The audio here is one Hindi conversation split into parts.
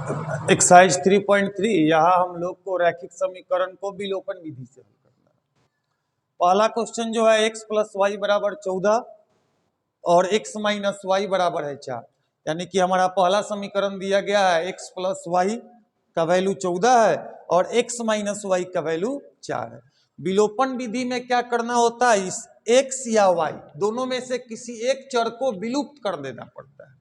एक्सरसाइज 3.3 यहाँ हम लोग को रैखिक समीकरण को विलोपन विधि से हल करना है। पहला क्वेश्चन जो है x प्लस वाई बराबर 14 और x माइनस वाई बराबर है 4, यानी कि हमारा पहला समीकरण दिया गया है x प्लस वाई का वैल्यू 14 है और x माइनस वाई का वैल्यू 4 है। विलोपन विधि में क्या करना होता है, इस x या y दोनों में से किसी एक चर को विलुप्त कर देना पड़ता है।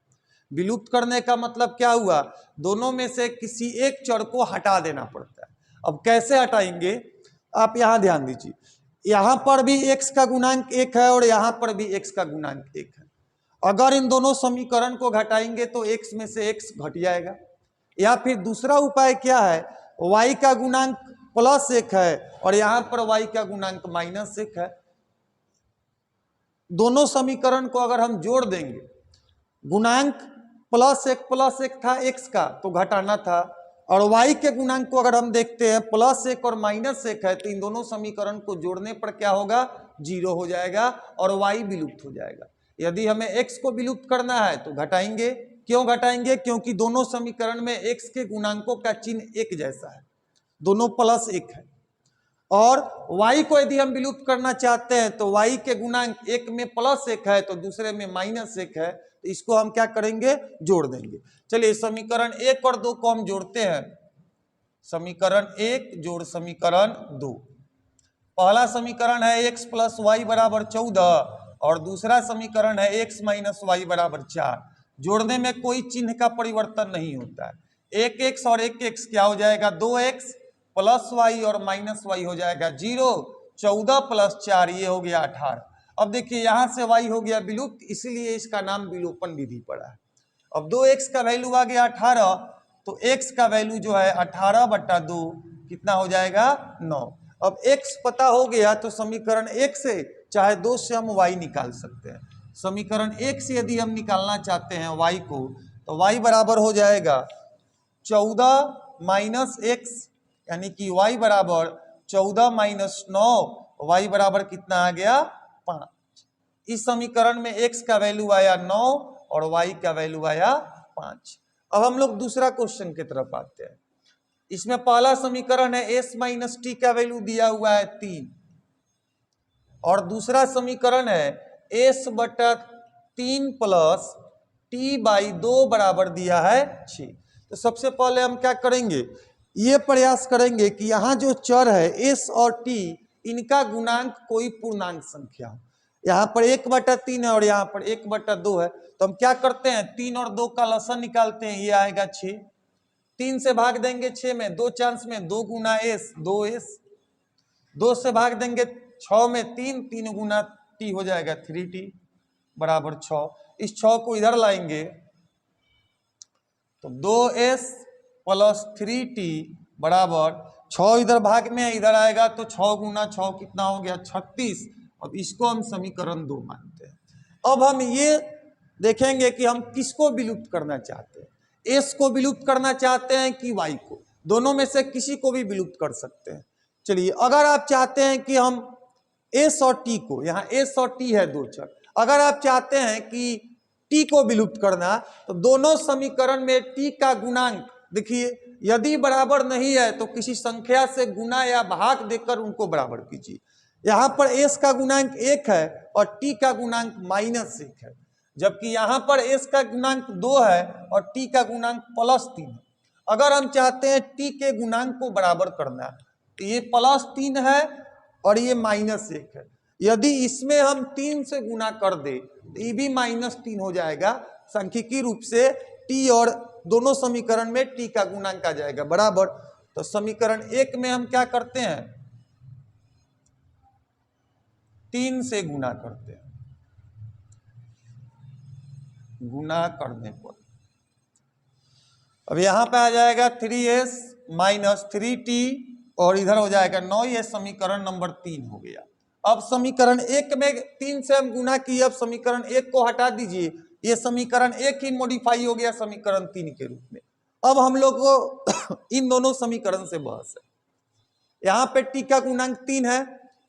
विलुप्त करने का मतलब क्या हुआ, दोनों में से किसी एक चर को हटा देना पड़ता है। अब कैसे हटाएंगे, आप यहां ध्यान दीजिए, यहां पर भी x का गुणांक 1 है और यहां पर भी x का गुणांक 1 है। अगर इन दोनों समीकरण को घटाएंगे तो x में से x घट जाएगा, या फिर दूसरा उपाय क्या है, y का गुणांक प्लस 1 है और यहां पर y का गुणांक माइनस 1 है। दोनों समीकरण को अगर हम जोड़ देंगे, गुणांक प्लस एक था x का तो घटाना था, और y के गुणांक को अगर हम देखते हैं प्लस 1 और माइनस 1 है, तो इन दोनों समीकरण को जोड़ने पर क्या होगा, 0 हो जाएगा और y विलुप्त हो जाएगा। यदि हमें x को विलुप्त करना है तो घटाएंगे। क्यों घटाएंगे, क्योंकि दोनों समीकरण में x के गुणांकों का चिन्ह एक जैसा है, दोनों प्लस 1 है। और y को यदि हम विलुप्त करना चाहते हैं तो y के गुणांक एक में प्लस 1 है तो दूसरे में माइनस 1 है, तो इसको हम क्या करेंगे, जोड़ देंगे। चलिए समीकरण 1 और 2 को हम जोड़ते हैं। समीकरण 1 जोड़ समीकरण 2। पहला समीकरण है x प्लस वाई बराबर 14 और दूसरा समीकरण है x माइनस वाई बराबर 4। जोड़ने में कोई चिन्ह का परिवर्तन नहीं होता है। एक x और एक x क्या हो जाएगा, 2x प्लस वाई और माइनस वाई हो जाएगा 0। 14 प्लस 4 ये हो गया 18। अब देखिए यहां से y हो गया विलुप्त, इसीलिए इसका नाम विलोपन विधि पड़ा है। अब 2x का वैल्यू आ गया 18, तो x का वैल्यू जो है 18/2 कितना हो जाएगा, 9। अब x पता हो गया तो समीकरण 1 से चाहे 2 से हम y निकाल सकते हैं। समीकरण 1 से यदि हम निकालना चाहते हैं y को, तो y बराबर हो जाएगा 14 माइनस x, यानी कि y बराबर 14 माइनस 9, y बराबर कितना आ गया, 5। इस समीकरण में x का वैल्यू आया 9 और y का वैल्यू आया 5। अब हम लोग दूसरा क्वेश्चन की तरफ आते हैं। इसमें पहला समीकरण है s माइनस टी का वैल्यू दिया हुआ है 3 और दूसरा समीकरण है s बटा 3 प्लस टी बाई 2 बराबर दिया है 6। तो सबसे पहले हम क्या करेंगे, ये प्रयास करेंगे कि यहाँ जो चर है s और t, इनका गुणांक कोई पूर्णांक संख्या हो। यहाँ पर 1/3 है और यहाँ पर 1/2 है, तो हम क्या करते हैं, 3 और 2 का लसन निकालते हैं, ये आएगा 6। 3 से भाग देंगे 6 में, 2 चांस में 2 गुना s 2s। 2 से भाग देंगे 6 में 3, 3 गुना t हो जाएगा 3t बराबर 6। इस 6 को इधर लाएंगे तो 2s प्लस 3t बराबर 6 इधर भाग में इधर आएगा तो 6 गुना 6 कितना हो गया, 36। अब इसको हम समीकरण 2 मानते हैं। अब हम ये देखेंगे कि हम किसको विलुप्त करना चाहते हैं, s को विलुप्त करना चाहते हैं कि y को। दोनों में से किसी को भी विलुप्त कर सकते हैं। चलिए अगर आप चाहते हैं कि हम s और t को, यहाँ s और t है 2 चर, अगर आप चाहते हैं कि t को विलुप्त करना, तो दोनों समीकरण में t का गुणांक देखिए, यदि बराबर नहीं है तो किसी संख्या से गुना या भाग देकर उनको बराबर कीजिए। यहाँ पर s का गुणांक 1 है और t का गुणांक माइनस 1 है, जबकि यहाँ पर s का गुणांक 2 है और t का गुणांक प्लस 3 है। अगर हम चाहते हैं t के गुणांक को बराबर करना, तो ये प्लस 3 है और ये माइनस 1 है। यदि इसमें हम 3 से गुना कर दे तो ये भी माइनस 3 हो जाएगा। सांख्यिकी रूप से t और दोनों समीकरण में t का गुणांक आ जाएगा बराबर। तो समीकरण 1 में हम क्या करते हैं, 3 से गुना करते हैं। गुना करने पर अब यहां पे आ जाएगा 3s माइनस 3t और इधर हो जाएगा 9। ये समीकरण नंबर 3 हो गया। अब समीकरण 1 में 3 से हम गुना किए, अब समीकरण 1 को हटा दीजिए, ये समीकरण 1 ही मॉडिफाई हो गया समीकरण 3 के रूप में। अब हम लोग को इन दोनों समीकरण से बहस है। यहाँ पे t का गुणांक 3 है,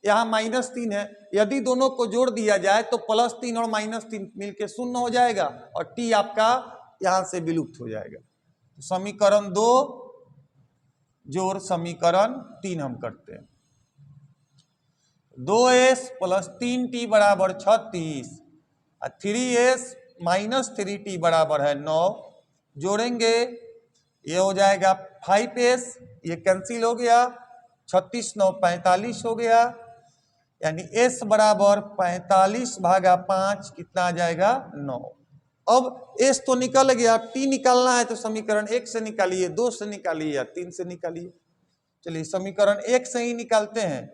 यहाँ माइनस 3 है। यदि दोनों को जोड़ दिया जाए तो प्लस 3 और माइनस 3 मिलके 0 हो जाएगा और t आपका यहाँ से विलुप्त हो जाएगा। समीकरण 2 जोड़ समीकरण 3 हम करते हैं। 2s प्लस 3t बराबर 36 और 3s माइनस 3t बराबर है 9। जोड़ेंगे ये हो जाएगा 5s, ये कैंसिल हो गया, 36 9 45 हो गया, यानी s बराबर 45 भागा 5 कितना आ जाएगा 9। अब s तो निकल गया, t निकालना है तो समीकरण 1 से निकालिए, 2 से निकालिए या 3 से निकालिए। चलिए समीकरण 1 से ही निकालते हैं।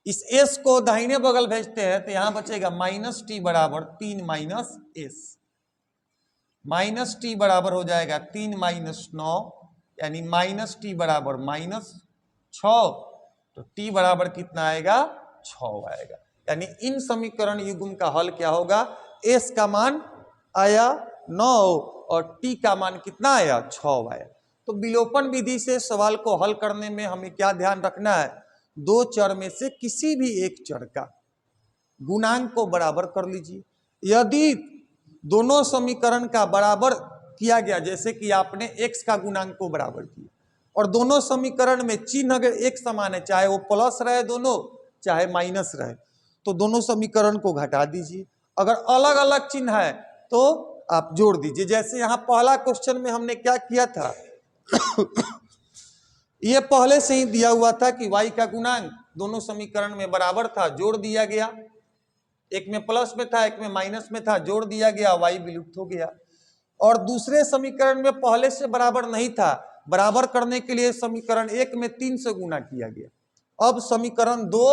इस s को दाहिने बगल भेजते हैं तो यहां बचेगा माइनस टी बराबर 3 माइनस s, माइनस टी बराबर हो जाएगा 3 माइनस 9, यानी माइनस टी बराबर माइनस 6, तो t बराबर कितना आएगा 6 आएगा। यानी इन समीकरण युग्म का हल क्या होगा, s का मान आया 9 और t का मान कितना आया 6 आया। तो विलोपन विधि से सवाल को हल करने में हमें क्या ध्यान रखना है, दो चर में से किसी भी एक चर का गुणांक को बराबर कर लीजिए। यदि दोनों समीकरण का बराबर किया गया, जैसे कि आपने x का गुणांक को बराबर किया और दोनों समीकरण में चिन्ह अगर एक समान है, चाहे वो प्लस रहे दोनों चाहे माइनस रहे, तो दोनों समीकरण को घटा दीजिए। अगर अलग अलग चिन्ह है तो आप जोड़ दीजिए। जैसे यहाँ पहला क्वेश्चन में हमने क्या किया था ये पहले से ही दिया हुआ था कि y का गुणांक दोनों समीकरण में बराबर था, जोड़ दिया गया। एक में प्लस में था, एक में माइनस में था, जोड़ दिया गया, y विलुप्त हो गया। और दूसरे समीकरण में पहले से बराबर नहीं था, बराबर करने के लिए समीकरण 1 में 3 से गुना किया गया। अब समीकरण 2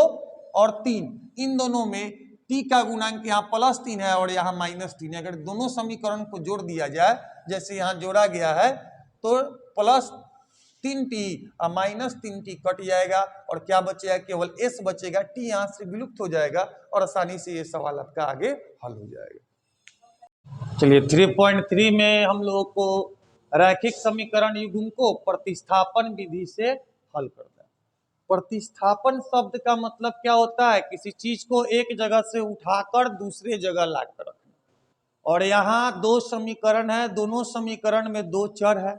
और 3 इन दोनों में t का गुणांक यहाँ प्लस 3 है और यहाँ माइनस 3 है। अगर दोनों समीकरण को जोड़ दिया जाए, जैसे यहाँ जोड़ा गया है, तो प्लस 3t और माइनस 3t कट जाएगा और क्या बचेगा, केवल s बचेगा। t यहाँ से विलुप्त हो जाएगा और आसानी से ये सवाल आपका आगे हल हो जाएगा। चलिए 3.3 में हम लोगों को रैखिक समीकरण युग्म को प्रतिस्थापन विधि से हल करना है। प्रतिस्थापन शब्द का मतलब क्या होता है, किसी चीज को एक जगह से उठाकर दूसरे जगह लाकर रखना। और यहाँ दो समीकरण है, दोनों समीकरण में दो चर है,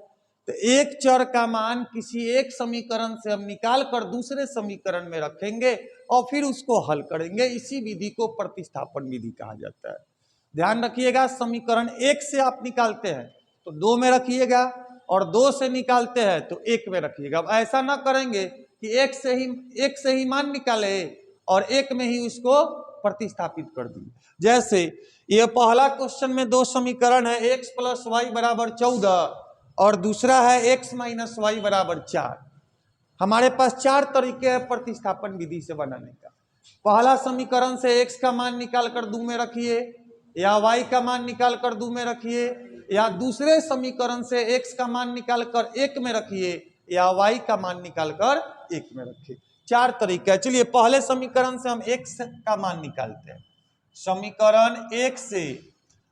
तो एक चर का मान किसी एक समीकरण से हम निकाल कर दूसरे समीकरण में रखेंगे और फिर उसको हल करेंगे। इसी विधि को प्रतिस्थापन विधि कहा जाता है। ध्यान रखिएगा, समीकरण 1 से आप निकालते हैं तो 2 में रखिएगा और 2 से निकालते हैं तो 1 में रखिएगा। अब ऐसा ना करेंगे कि एक से ही मान निकाले और 1 में ही उसको प्रतिस्थापित कर दिए। जैसे ये पहला क्वेश्चन में दो समीकरण है, x प्लस वाई बराबर 14 और दूसरा है x माइनस वाई बराबर 4। हमारे पास 4 तरीके हैं प्रतिस्थापन विधि से बनाने का। पहला समीकरण से x का मान निकाल कर 2 में रखिए, या y का मान निकाल कर 2 में रखिए, या दूसरे समीकरण से x का मान निकाल कर 1 में रखिए, या y का मान निकाल कर 1 में रखिए। 4 तरीका है। चलिए पहले समीकरण से हम x का मान निकालते हैं। समीकरण 1 से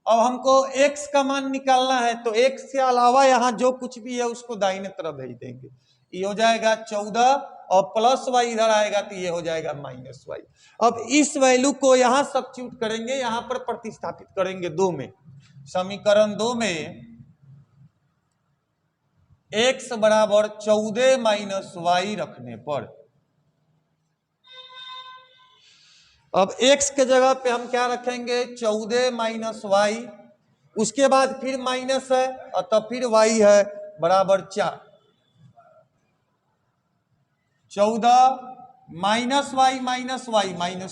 अब हमको x का मान निकालना है तो x के अलावा यहाँ जो कुछ भी है उसको दाहिने तरफ भेज देंगे। ये हो जाएगा 14 और प्लस वाई इधर आएगा तो ये हो जाएगा माइनस वाई। अब इस वैल्यू को यहाँ सब्स्टिट्यूट करेंगे, यहाँ पर प्रतिस्थापित करेंगे 2 में। समीकरण 2 में x बराबर 14 माइनस वाई रखने पर अब x के जगह पे हम क्या रखेंगे, 14 माइनस वाई, उसके बाद फिर माइनस है और तब फिर y है बराबर 4। 14 माइनस वाई माइनस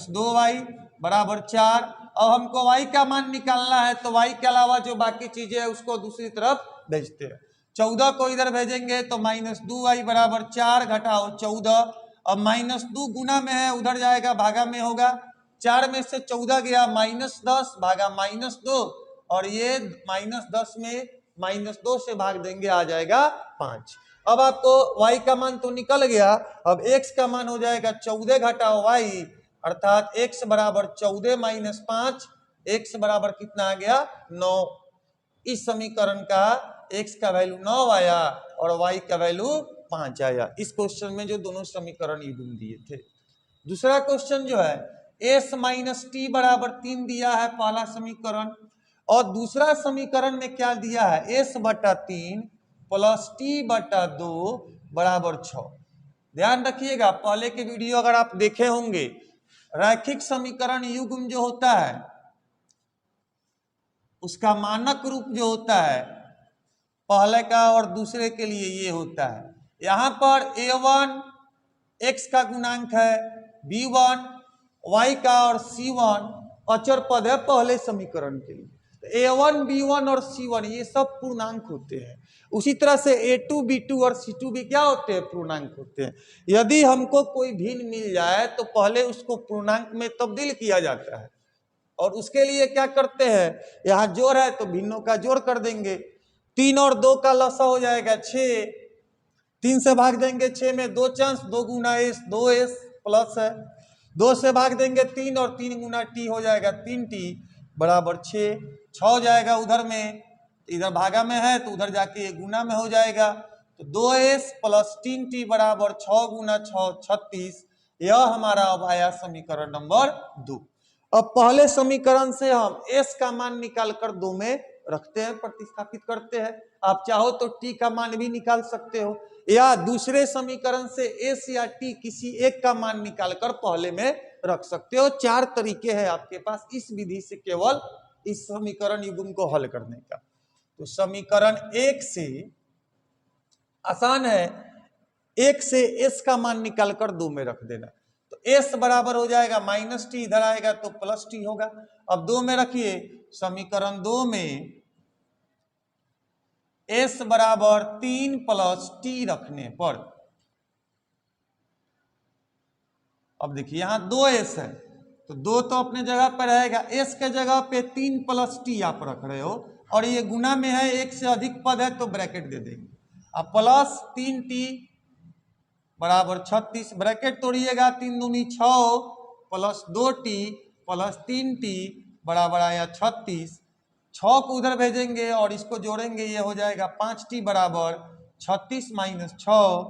2y बराबर 4। अब हमको y का मान निकालना है तो y के अलावा जो बाकी चीजें है उसको दूसरी तरफ भेजते हैं। 14 को इधर भेजेंगे तो माइनस 2y बराबर 4 घटाओ 14। अब माइनस 2 गुना में है, उधर जाएगा भागा में होगा। 4 में से 14 गया माइनस 10 भागा माइनस 2, और ये माइनस 10 में माइनस 2 से भाग देंगे आ जाएगा 5। अब आपको y का मान तो निकल गया, अब x का मान हो जाएगा 14 घटाओ y, अर्थात x बराबर 14 माइनस 5, x बराबर कितना आ गया 9। इस समीकरण का x का वैल्यू 9 आया और y का वैल्यू 5 आया। इस क्वेश्चन में जो दोनों समीकरण युग्म दिए थे। दूसरा क्वेश्चन जो है s माइनस टी बराबर 3 दिया है पहला समीकरण, और दूसरा समीकरण में क्या दिया है, s/3 प्लस t/2 बराबर 6। ध्यान रखिएगा, पहले के वीडियो अगर आप देखे होंगे, रैखिक समीकरण युग्म जो होता है उसका मानक रूप जो होता है पहले का और दूसरे के लिए ये होता है। यहां पर a1 x का गुणांक है, b1 y का और c1 अचर पद है पहले समीकरण के लिए। तो a1 b1 और c1 ये सब पूर्णांक होते हैं। उसी तरह से a2 b2 और c2 भी क्या होते हैं, पूर्णांक होते हैं। यदि हमको कोई भिन्न मिल जाए तो पहले उसको पूर्णांक में तब्दील किया जाता है और उसके लिए क्या करते हैं, यहाँ जोड़ है तो भिन्नों का जोड़ कर देंगे। 3 और 2 का लसा हो जाएगा 6, 3 से भाग देंगे 6 में 2 चांस, 2 गुना s, 2s प्लस है, 2 से भाग देंगे 3 और 3 गुना t हो जाएगा 3t बराबर 6। 6 हो जाएगा उधर में, इधर भागा में है तो उधर जाके गुना में हो जाएगा। तो 2s प्लस 3t बराबर 6 गुना 6 36। यह हमारा अब आया समीकरण नंबर 2। अब पहले समीकरण से हम s का मान निकालकर 2 में रखते हैं, प्रतिस्थापित करते हैं। आप चाहो तो t का मान भी निकाल सकते हो, या दूसरे समीकरण से s या t किसी एक का मान निकालकर पहले में रख सकते हो। 4 तरीके हैं आपके पास इस विधि से केवल इस समीकरण युग्म को हल करने का। तो समीकरण 1 से आसान है, 1 से s का मान निकालकर 2 में रख देना। तो s बराबर हो जाएगा माइनस टी, इधर आएगा तो प्लस टी होगा। अब 2 में रखिए, समीकरण 2 में s बराबर 3 प्लस टी रखने पर, अब देखिए यहां 2s है तो 2 तो अपने जगह पर रहेगा, s के जगह पे 3 प्लस टी आप रख रहे हो और ये गुना में है, 1 से अधिक पद है तो ब्रैकेट दे देंगे। अब प्लस 3t बराबर 36, ब्रैकेट तोड़िएगा, 3 दूनी 6 प्लस 2t प्लस 3t बराबर आया 36। 6 को उधर भेजेंगे और इसको जोड़ेंगे, ये हो जाएगा 5t बराबर 36 माइनस 6,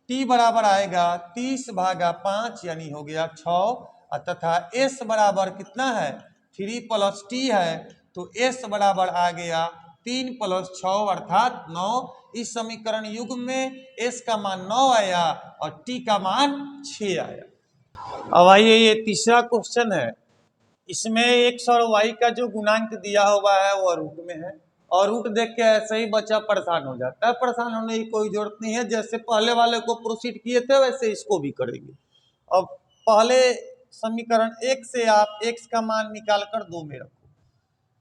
t बराबर आएगा 30 भागा 5 यानी हो गया 6, तथा s बराबर कितना है 3 प्लस t है, तो s बराबर आ गया 3 प्लस 6 अर्थात 9। इस समीकरण युग्म में s का मान 9 आया और t का मान 6 आया। अब आइए ये तीसरा क्वेश्चन है, इसमें x और y का जो गुणांक दिया हुआ है वह रूट में है और रूट देख के ऐसे ही बच्चा परेशान हो जाता है। परेशान होने की कोई जरूरत नहीं है, जैसे पहले वाले को प्रोसीड किए थे वैसे इसको भी करेंगे। अब पहले समीकरण 1 से आप x का मान निकालकर 2 में रखो,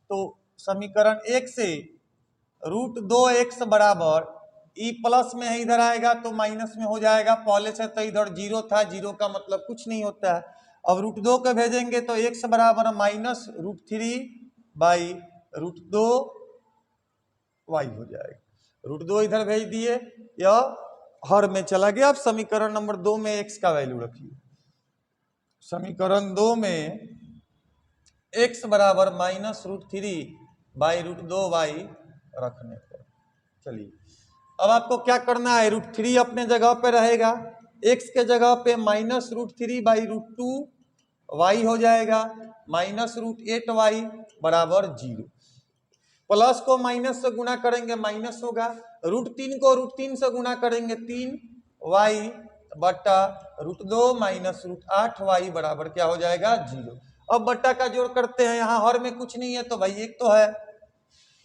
तो समीकरण 1 से √2x बराबर e प्लस में है, इधर आएगा तो माइनस में हो जाएगा। पहले से तो इधर 0 था, 0 का मतलब कुछ नहीं होता है। अब √2 को भेजेंगे तो x बराबर माइनस √3 बाई √2 y हो जाएगा। √2 इधर भेज दिए, यह हर में चला गया। अब समीकरण नंबर 2 में x का वैल्यू रखिए। समीकरण 2 में x बराबर माइनस √3 बाई √2y रखने पर, चलिए अब आपको क्या करना है, √3 अपने जगह पे रहेगा, x के जगह पे माइनस √3 बाई √2y हो जाएगा, माइनस √8y बराबर 0। प्लस को माइनस से गुना करेंगे माइनस होगा, √3 को √3 से गुना करेंगे 3y बट्टा √2 माइनस √8y बराबर क्या हो जाएगा 0। अब बट्टा का जोड़ करते हैं, यहाँ हर में कुछ नहीं है तो भाई एक तो है,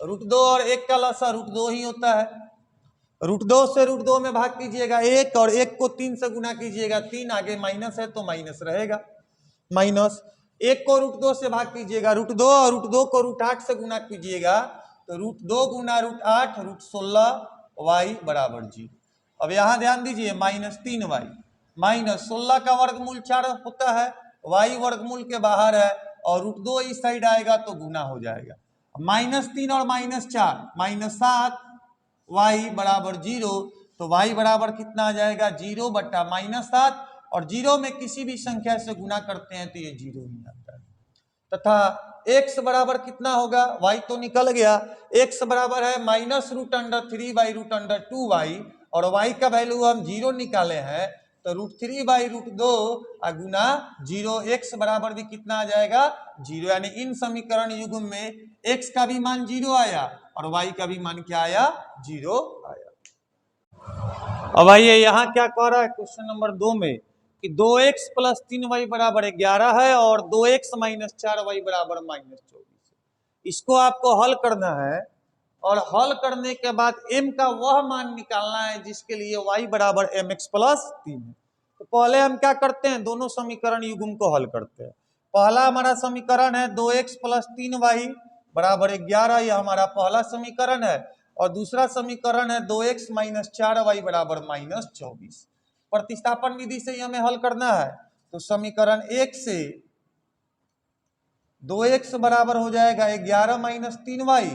√2 और 1 का लसा √2 ही होता है। √2 से √2 में भाग कीजिएगा 1 और 1 को 3 से गुना कीजिएगा 3, आगे माइनस है तो माइनस रहेगा, माइनस 1 को √2 से भाग कीजिएगा √2 और √2 को √8 से गुना कीजिएगा तो √2 गुना √8 √16y बराबर 0। अब यहाँ ध्यान दीजिए, माइनस 3y माइनस 16 का वर्गमूल 4 होता है, y वर्गमूल के बाहर है और √2 इस साइड आएगा तो गुना हो जाएगा। माइनस 3 और माइनस 4 माइनस 7 y बराबर 0, तो y बराबर कितना आ जाएगा 0 बट्टा माइनस 7, और 0 में किसी भी संख्या से गुना करते हैं तो ये 0 ही आता है। तथा x बराबर कितना होगा, y तो निकल गया, x बराबर है माइनस √3 बाई √2y और y का वैल्यू हम 0 निकाले हैं तो √3/√2 और गुना 0 x बराबर भी कितना आ जाएगा 0, यानी इन समीकरण युग्म में x का भी मान 0 आया और y का भी मान क्या आया 0 आया। अब आइए यहाँ क्या कह रहा है क्वेश्चन नंबर 2 में कि 2x + 3y बराबर 11 है और 2x - 4y बराबर -24। इसको आपको हल करना है और हल करने के बाद m का वह मान निकालना है जिसके लिए y बराबर mx + 3 है। तो पहले हम क्या करते हैं, दोनों समीकरण युग्म को हल करते हैं। पहला हमारा समीकरण है 2x + 3y बराबर 11, यह हमारा पहला समीकरण है। और दूसरा समीकरण है 2x - 4y बराबर -24। प्रतिस्थापन विधि से हमें हल करना है। तो समीकरण 1 से 2x बराबर हो जाएगा 11 - 3y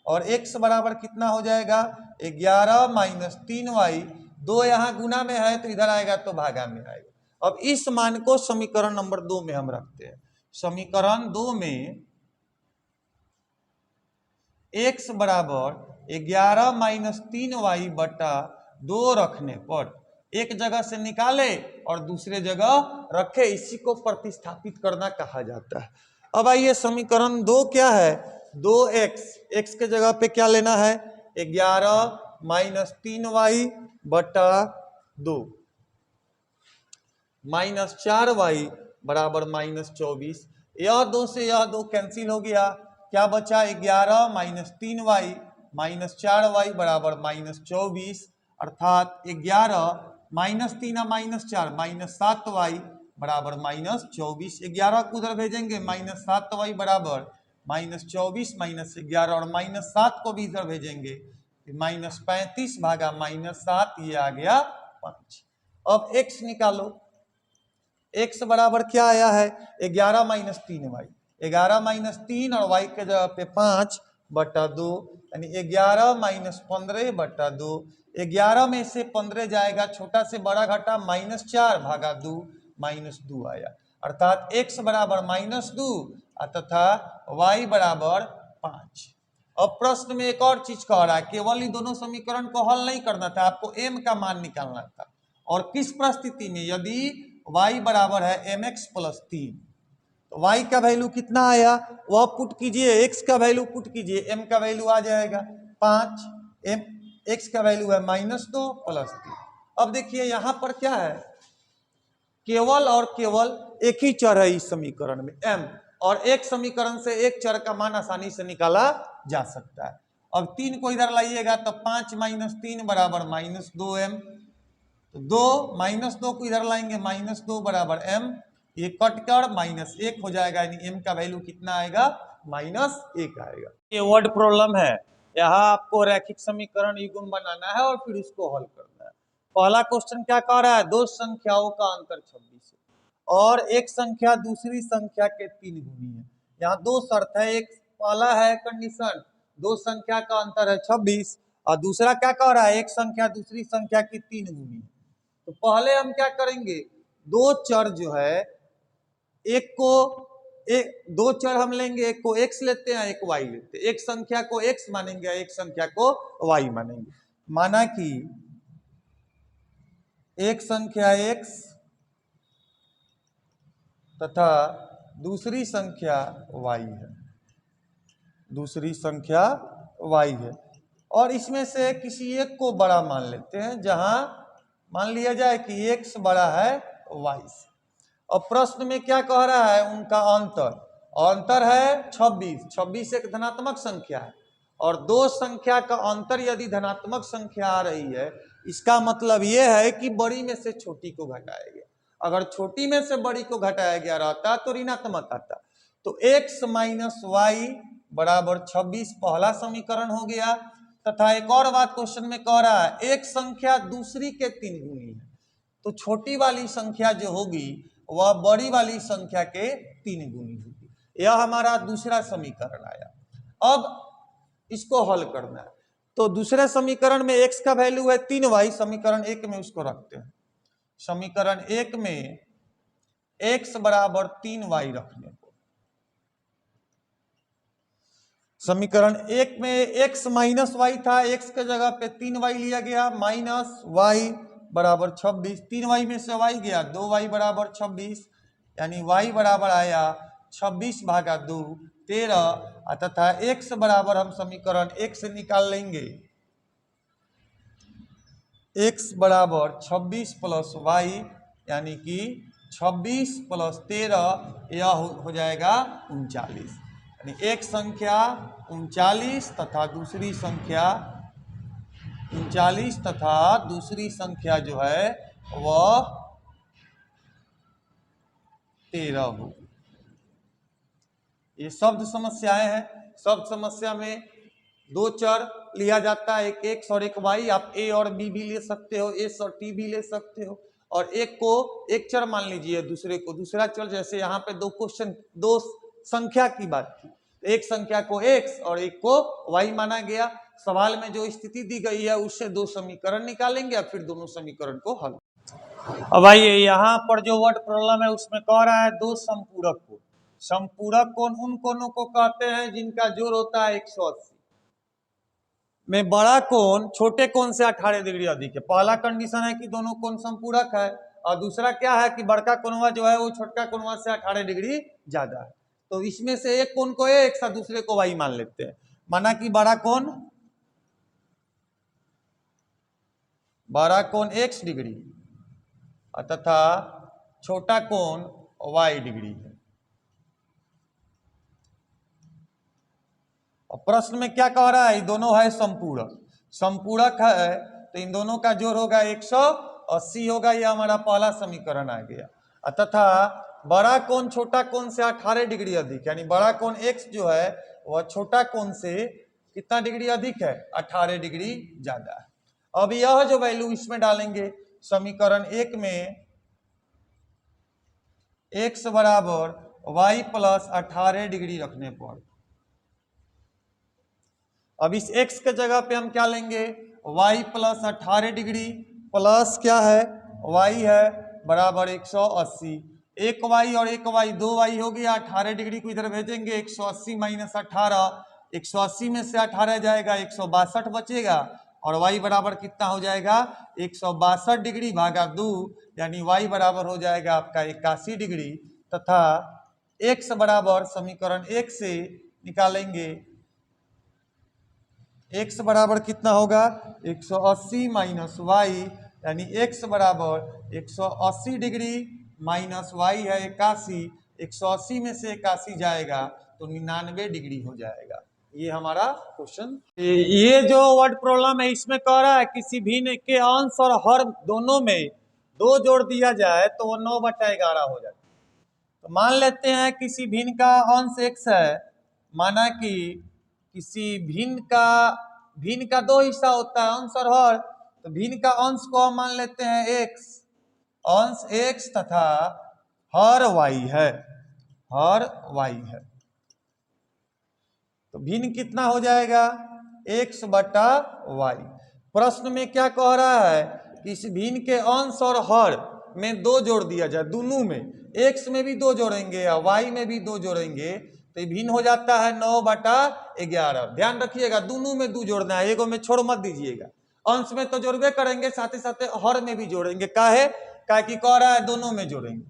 और x बराबर कितना हो जाएगा 11 - 3y। 2 यहाँ गुना में है तो इधर आएगा तो भागा में आएगा। अब इस मान को समीकरण नंबर 2 में हम रखते हैं। समीकरण 2 में x बराबर 11 - 3y बटा 2 रखने पर एक जगह से निकाले और दूसरे जगह रखे, इसी को प्रतिस्थापित करना कहा जाता है। अब आइए समीकरण 2 क्या है 2x, x के जगह पे क्या लेना है 11 - 3y बटा 2 -4y बराबर -24। यह 2 से यह 2 कैंसिल हो गया, क्या बचा 11 - 3y -4y बराबर -24, अर्थात 11 -3 -4 -7y बराबर -24। 11 को उधर भेजेंगे -7y बराबर -24 -11 और -7 को भी इधर भेजेंगे -35 भागा -7, ये आ गया 5। अब x निकालो, x बराबर क्या आया है 11 - 3y, 11 - 3 और y के जगह पे 5 बटा 2, यानी 11 - 15 बटा 2। 11 में से 15 जाएगा, छोटा से बड़ा घटा -4 भागा 2 -2 आया, अर्थात x बराबर -2 तथा y बराबर 5। अब प्रश्न में एक और चीज कह रहा है, केवल ही दोनों समीकरण को हल नहीं करना था, आपको m का मान निकालना था। और किस परिस्थिति में, यदि y बराबर है mx + 3 तो y का वैल्यू कितना आया वह पुट कीजिए, x का वैल्यू पुट कीजिए, m का वैल्यू आ जाएगा 5, x का वैल्यू है -2 + 3। अब देखिए यहाँ पर क्या है, केवल और केवल एक ही चर है इस समीकरण में m, और एक समीकरण से एक चर का मान आसानी से निकाला जा सकता है। अब 3 को इधर लाइएगा तो 5 - 3 बराबर -2m, तो 2 -2 को इधर लाएंगे -2 बराबर m, ये कटकर -1 हो जाएगा, यानी m का वैल्यू कितना आएगा -1 आएगा। ये वर्ड प्रॉब्लम है, यहाँ आपको रैखिक समीकरण युग्म बनाना है और फिर उसको हल करना है। पहला क्वेश्चन क्या कह रहा है, दो संख्याओं का अंतर 26 है और एक संख्या दूसरी संख्या के 3 गुनी है। यहाँ दो शर्त है, एक पहला है कंडीशन दो संख्या का अंतर है 26 और दूसरा क्या कह रहा है एक संख्या दूसरी संख्या की 3 गुनी है। तो पहले हम क्या करेंगे, दो चर जो है दो चर हम लेंगे, एक को x लेते हैं एक y लेते हैं, एक संख्या को x मानेंगे एक संख्या को y मानेंगे। माना कि एक संख्या x तथा दूसरी संख्या y है, दूसरी संख्या y है, और इसमें से किसी एक को बड़ा मान लेते हैं, जहां मान लिया जाए कि x बड़ा है y से। अब प्रश्न में क्या कह रहा है, उनका अंतर है 26, 26 एक धनात्मक संख्या है और दो संख्या का अंतर यदि धनात्मक संख्या आ रही है, इसका मतलब यह है कि बड़ी में से छोटी को घटाया गया। अगर छोटी में से बड़ी को घटाया गया रहता तो ऋणात्मक आता। तो x - y बराबर 26 पहला समीकरण हो गया। तथा एक और बात क्वेश्चन में कह रहा है, एक संख्या दूसरी के 3 गुनी है, तो छोटी वाली संख्या जो होगी वह बड़ी वाली संख्या के 3 गुनी होगी। यह हमारा दूसरा समीकरण आया। अब इसको हल करना है, तो दूसरे समीकरण में x का वैल्यू है 3y, समीकरण 1 में उसको रखते हैं। समीकरण 1 में x बराबर 3y रखने को, समीकरण 1 में x - y था, x के जगह पे 3y लिया गया, -y बराबर 26, 3y में से y गया, 2y बराबर 26, यानी y बराबर आया 26 भागा 2 13 तथा x बराबर हम समीकरण x से निकाल लेंगे, x बराबर 26 प्लस y यानी कि 26 प्लस 13 यह हो जाएगा 39, यानी एक संख्या 39 तथा दूसरी संख्या 39 तथा दूसरी संख्या जो है वह 13 हो। ये शब्द समस्याएं हैं। शब्द समस्या में दो चर लिया जाता है, एक एक्स और एक वाई। आप ए और बी भी ले सकते हो, एस और टी भी ले सकते हो, और एक को एक चर मान लीजिए, दूसरे को दूसरा चर। जैसे यहाँ पे दो संख्या की बात की, एक संख्या को एक्स और एक को वाई माना गया। सवाल में जो स्थिति दी गई है उससे दो समीकरण निकालेंगे और फिर दोनों समीकरण को हल। अब आइए यहाँ पर जो वर्ड प्रॉब्लम है उसमें कह रहा है दो संपूरक कोण। संपूरक कोण उन कोणों को कहते हैं जिनका जोड़ होता है 180 में बड़ा कोण छोटे कोण से 18 डिग्री अधिक है। पहला कंडीशन है कि दोनों कोण संपूरक है, और दूसरा क्या है कि बड़का कोणवा जो है वो छोटका कोणवा से 18 डिग्री ज्यादा है। तो इसमें से एक कोण को एक्स और दूसरे को वाई मान लेते हैं। माना कि बड़ा कोण एक्स डिग्री तथा छोटा कोण वाई डिग्री है। और प्रश्न में क्या कह रहा है, दोनों है संपूरक। संपूरक है तो इन दोनों का जोड़ होगा 180 होगा। यह हमारा पहला समीकरण आ गया। तथा बड़ा कोण छोटा कोण से 18 डिग्री अधिक, यानी बड़ा कोण x जो है वह छोटा कोण से कितना डिग्री अधिक है, 18 डिग्री ज्यादा है। अब यह जो वैल्यू इसमें डालेंगे समीकरण 1 में, x बराबर y प्लस 18 डिग्री रखने पर, अब इस x के जगह पे हम क्या लेंगे, y प्लस 18 डिग्री प्लस क्या है, y है बराबर 180। एक y और एक y, दो y हो गया। 18 डिग्री को इधर भेजेंगे, 180 माइनस 18, 180 में से 18 जाएगा, 162 बचेगा, और y बराबर कितना हो जाएगा, 162 डिग्री भागा 2, यानी y बराबर हो जाएगा आपका 81 डिग्री। तथा x बराबर समीकरण 1 से निकालेंगे, x बराबर कितना होगा, 180 माइनस वाई, यानी x बराबर 180 डिग्री माइनस y है 81, 180 में से 81 जाएगा तो 99 डिग्री हो जाएगा। ये हमारा क्वेश्चन। ये जो वर्ड प्रॉब्लम है इसमें कह रहा है किसी भिन्न के अंश और हर दोनों में दो जोड़ दिया जाए तो वो 9/11 हो जाता है। तो मान लेते हैं किसी भिन्न का अंश x है, माना कि किसी भिन्न का दो हिस्सा होता है, अंश और हर। तो भिन्न का अंश को हम मान लेते हैं x, अंश x तथा हर y है, हर y है। तो भिन्न कितना हो जाएगा, x बटा y। प्रश्न में क्या कह रहा है कि इस भिन्न के अंश और हर में दो जोड़ दिया जाए, दोनों में, x में भी दो जोड़ेंगे या y में भी दो जोड़ेंगे तो ये भिन्न हो जाता है 9/11। ध्यान रखिएगा दोनों में दो जोड़ना है, एगो में छोड़ मत दीजिएगा। अंश में तो जोड़बे करेंगे, साथ ही साथ हर में भी जोड़ेंगे। काहे कि कह रहा है दोनों में जोड़ेंगे।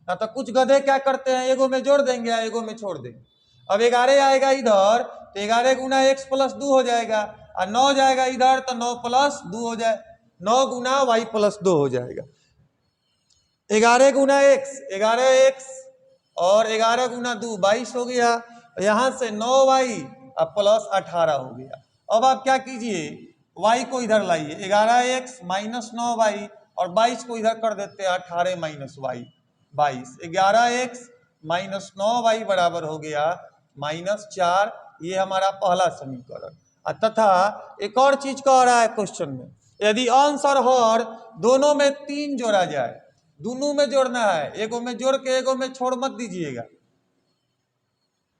ना तो कुछ गधे क्या करते हैं, एगो में जोड़ देंगे या एगो में छोड़ देंगे। अब 11 आएगा इधर तो 11 गुना x प्लस 2 हो जाएगा, और 9 जाएगा इधर तो 9 प्लस 2 हो जाए, 9 गुना y प्लस 2 हो जाएगा। 11 गुना x 11x और 11 गुना 2 22 हो गया। यहाँ से 9y प्लस 18 हो गया। अब आप क्या कीजिए, y को इधर लाइए, 11x माइनस 9y, और 22 को इधर कर देते हैं 18 minus y 22। 11x minus 9y बराबर हो गया -4। ये हमारा पहला समीकरण। तथा एक और चीज कह रहा है क्वेश्चन में, यदि अंश और हर दोनों में 3 जोड़ा जाए, दोनों में जोड़ना है, एगो में जोड़ के एगो में छोड़ मत दीजिएगा,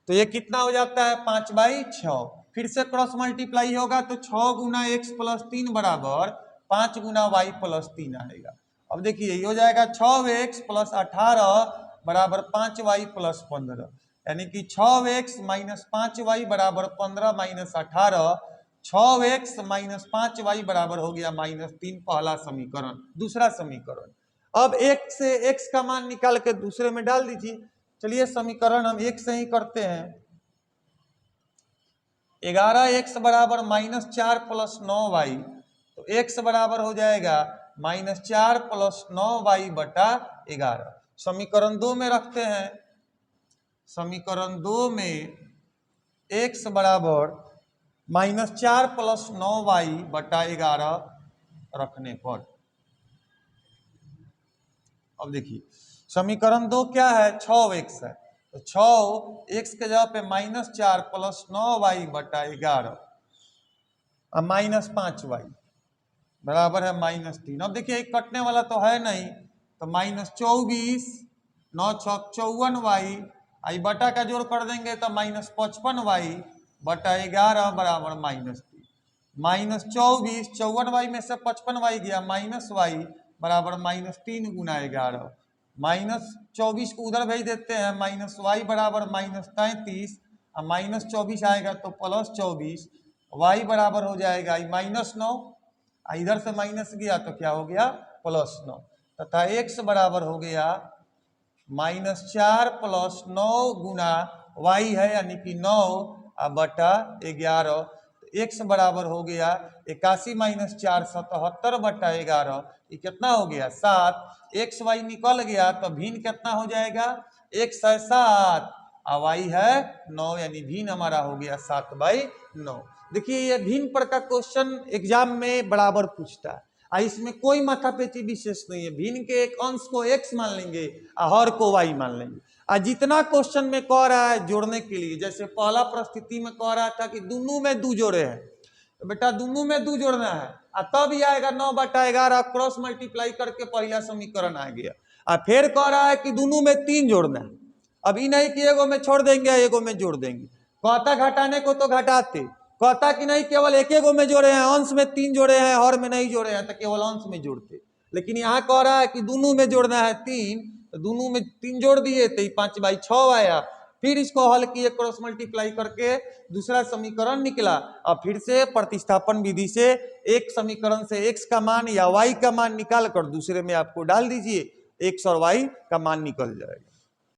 तो ये कितना हो जाता है 5/6। फिर से क्रॉस मल्टीप्लाई होगा तो 6 गुना x प्लस 3 बराबर 5 गुना y प्लस 3 आएगा। अब देखिए ये हो जाएगा 6x प्लस 18 बराबर 5y प्लस 15, यानी कि 6x माइनस 5y बराबर 15 माइनस 18। 6x माइनस 5y बराबर हो गया -3, पहला समीकरण। दूसरा समीकरण, अब एक से x का मान निकाल के दूसरे में डाल दीजिए। चलिए समीकरण हम एक से ही करते हैं। 11x बराबर -4 + 9y, तो x बराबर हो जाएगा -4 + 9y बटा 11। समीकरण 2 में रखते हैं। समीकरण 2 में x बराबर -4 + 9y बटा 11 रखने पर, अब देखिए समीकरण 2 क्या है, 6x है, तो 6x के जगह पे -4 + 9y बटा 11 और -5y बराबर है -3। अब देखिए एक कटने वाला तो है नहीं, तो -24, 9 × 6 = 54y, आई बटा का जोड़ कर देंगे तो -55y बटा 11 बराबर -3। -24, 54y में से 55y गया, -y बराबर -3 × 11। -24 को उधर भेज देते हैं, -y बराबर -33 और -24 आएगा तो +24, y बराबर हो जाएगा -9, इधर से माइनस गया तो क्या हो गया +9, तथा x बराबर हो गया -4 + 9 गुना y है यानी कि 9 बटा 11। x बराबर हो गया 81 - 4 77 बटा 11, ये कितना हो गया 7। x y निकल गया तो भिन्न कितना हो जाएगा, x है 7 और y है 9, यानी भिन्न हमारा हो गया 7/9। देखिए ये भिन्न पर का क्वेश्चन एग्जाम में बराबर पूछता है, इसमें कोई माथापेची विशेष नहीं है। भिन्न के एक अंश को x मान लेंगे और हर को y मान लेंगे। जितना क्वेश्चन में कह रहा है जोड़ने के लिए, जैसे पहला परिस्थिति में कह रहा था कि दोनों में 2 जोड़े हैं, तो बेटा दोनों में 2 जोड़ना है और तब ही आएगा 9 बटा 11, क्रॉस मल्टीप्लाई करके पहला समीकरण आ गया। और फिर कह रहा है कि दोनों में 3 जोड़ना है, अभी नहीं कि एगो में छोड़ देंगे एगो में जोड़ देंगे। कहता घटाने को तो घटाते, कहता कि नहीं केवल एक गो में जोड़े हैं, अंश में 3 जोड़े हैं, हर में नहीं जोड़े हैं तो केवल अंश में जोड़ते। लेकिन यहाँ कह रहा है कि दोनों में जोड़ना है 3, तो दोनों में 3 जोड़ दिए तो 5/6 आया। फिर इसको हल किए, क्रॉस मल्टीप्लाई करके दूसरा समीकरण निकला और फिर से प्रतिस्थापन विधि से एक समीकरण से x का मान या y का मान निकाल कर दूसरे में आपको डाल दीजिए, x और y का मान निकल जाएगा।